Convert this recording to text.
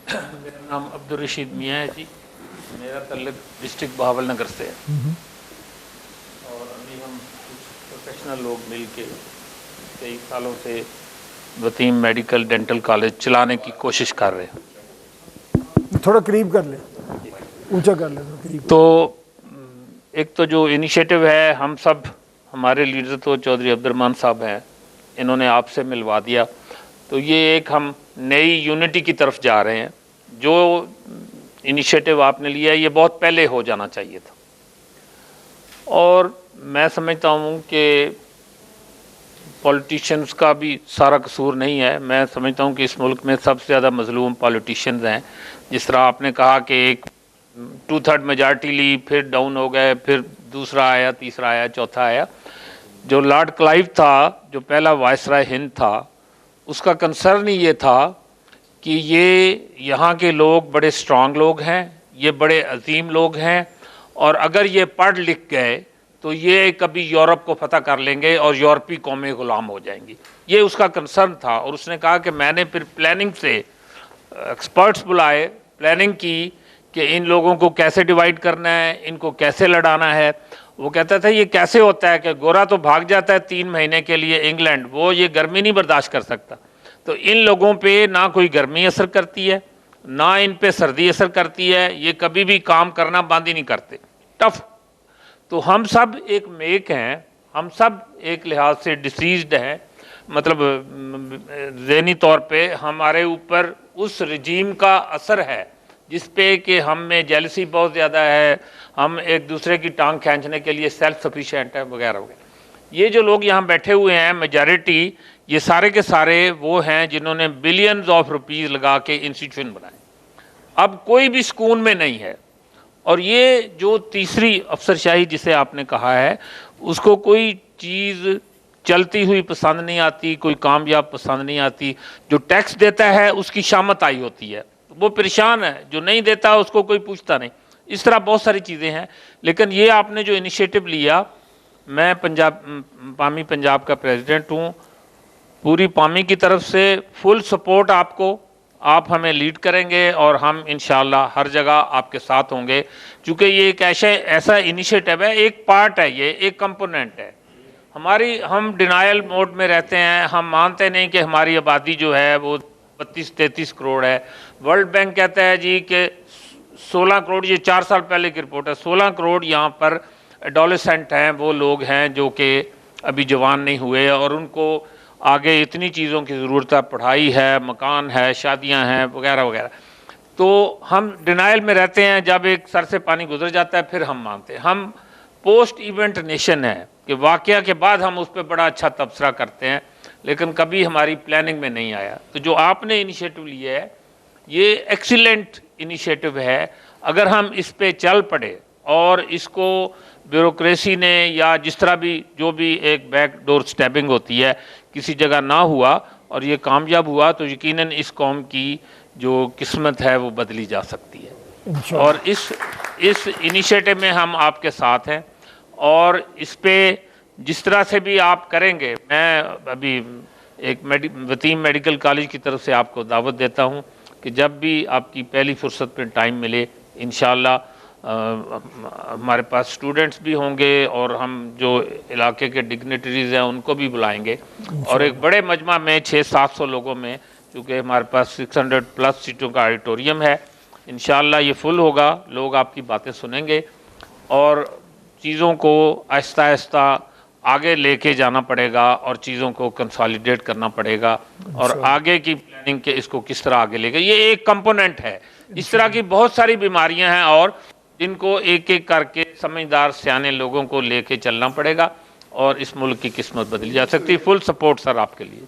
मेरा नाम अब्दुल रशीद मियाँ है जी। मेरा तल्लुक डिस्ट्रिक्ट बहावल नगर से है और अभी हम कुछ प्रोफेशनल लोग मिल के कई सालों से वतीम मेडिकल डेंटल कॉलेज चलाने की कोशिश कर रहे हैं। थोड़ा करीब कर ले, ऊंचा कर ले करीब। तो एक तो जो इनिशिएटिव है, हम सब, हमारे लीडर तो चौधरी अब्दुर्रहमान साहब हैं, इन्होंने आपसे मिलवा दिया, तो ये एक हम नई यूनिटी की तरफ जा रहे हैं। जो इनिशिएटिव आपने लिया है ये बहुत पहले हो जाना चाहिए था और मैं समझता हूँ कि पॉलिटिशियंस का भी सारा कसूर नहीं है। मैं समझता हूँ कि इस मुल्क में सबसे ज़्यादा मजलूम पॉलिटिशियंस हैं। जिस तरह आपने कहा कि एक 2/3 मेजॉरिटी ली, फिर डाउन हो गए, फिर दूसरा आया, तीसरा आया, चौथा आया। जो लॉर्ड क्लाइव था, जो पहला वायसराय हिंद था, उसका कंसर्न ही ये था कि ये यहाँ के लोग बड़े स्ट्रांग लोग हैं, ये बड़े अजीम लोग हैं और अगर ये पढ़ लिख गए तो ये कभी यूरोप को फतह कर लेंगे और यूरोपी कौमें गुलाम हो जाएंगी। ये उसका कंसर्न था और उसने कहा कि मैंने फिर प्लानिंग से एक्सपर्ट्स बुलाए, प्लानिंग की कि इन लोगों को कैसे डिवाइड करना है, इनको कैसे लड़ाना है। वो कहता था ये कैसे होता है कि गोरा तो भाग जाता है 3 महीने के लिए इंग्लैंड, वो ये गर्मी नहीं बर्दाश्त कर सकता। तो इन लोगों पे ना कोई गर्मी असर करती है, ना इन पे सर्दी असर करती है, ये कभी भी काम करना बंद ही नहीं करते, टफ। तो हम सब एक मेक हैं, हम सब एक लिहाज से डिसीज्ड हैं, मतलब ज़हनी तौर पे हमारे ऊपर उस रजीम का असर है जिस पे कि हम में जेलसी बहुत ज़्यादा है, हम एक दूसरे की टांग खींचने के लिए सेल्फ सफिशिएंट है वगैरह वगैरह। ये जो लोग यहाँ बैठे हुए हैं मेजॉरिटी, ये सारे के सारे वो हैं जिन्होंने बिलियंस ऑफ रुपीज़ लगा के इंस्टीट्यूशन बनाए। अब कोई भी सुकून में नहीं है और ये जो तीसरी अफसरशाही जिसे आपने कहा है, उसको कोई चीज़ चलती हुई पसंद नहीं आती, कोई कामयाब पसंद नहीं आती। जो टैक्स देता है उसकी शामत आई होती है, वो परेशान है, जो नहीं देता उसको कोई पूछता नहीं। इस तरह बहुत सारी चीज़ें हैं। लेकिन ये आपने जो इनिशिएटिव लिया, मैं पामी पंजाब का प्रेसिडेंट हूँ, पूरी पामी की तरफ से फुल सपोर्ट आपको, आप हमें लीड करेंगे और हम इंशाल्लाह हर जगह आपके साथ होंगे। क्योंकि ये एक ऐसा इनिशिएटिव है, एक पार्ट है, ये एक कंपोनेंट है हमारी। हम डिनायल मोड में रहते हैं, हम मानते नहीं कि हमारी आबादी जो है वो 32-33 करोड़ है। वर्ल्ड बैंक कहता है जी कि 16 करोड़, ये 4 साल पहले की रिपोर्ट है, 16 करोड़ यहाँ पर एडोलेसेंट हैं, वो लोग हैं जो कि अभी जवान नहीं हुए और उनको आगे इतनी चीज़ों की ज़रूरत है, पढ़ाई है, मकान है, शादियां हैं वगैरह वगैरह। तो हम डिनाइल में रहते हैं, जब एक सर से पानी गुजर जाता है फिर हम मानते हैं। हम पोस्ट इवेंट नेशन है कि वाक़या के बाद हम उस पर बड़ा अच्छा तबसरा करते हैं, लेकिन कभी हमारी प्लानिंग में नहीं आया। तो जो आपने इनिशिएटिव लिया है ये एक्सीलेंट इनिशिएटिव है। अगर हम इस पे चल पड़े और इसको ब्यूरोक्रेसी ने या जिस तरह भी जो भी एक बैक डोर स्टैबिंग होती है किसी जगह ना हुआ और ये कामयाब हुआ, तो यकीनन इस कौम की जो किस्मत है वो बदली जा सकती है। और इस इनिशिएटिव में हम आपके साथ हैं और इस पे जिस तरह से भी आप करेंगे, मैं अभी एक वतीम मेडिकल कॉलेज की तरफ से आपको दावत देता हूँ कि जब भी आपकी पहली फुर्सत में टाइम मिले, इंशाल्लाह हमारे पास स्टूडेंट्स भी होंगे और हम जो इलाके के डिग्निटरीज़ हैं उनको भी बुलाएंगे और एक बड़े मजमा में 600-700 लोगों में, क्योंकि हमारे पास 600+ सीटों का ऑडिटोरियम है, इंशाल्लाह ये फुल होगा। लोग आपकी बातें सुनेंगे और चीज़ों को आहिस्ता आहिस्ता आगे लेके जाना पड़ेगा और चीज़ों को कंसोलिडेट करना पड़ेगा और आगे की प्लानिंग के इसको किस तरह आगे लेके, ये एक कंपोनेंट है। इस तरह की बहुत सारी बीमारियां हैं और जिनको एक एक करके समझदार सियाने लोगों को लेके चलना पड़ेगा और इस मुल्क की किस्मत बदली जा सकती है। फुल सपोर्ट सर आपके लिए।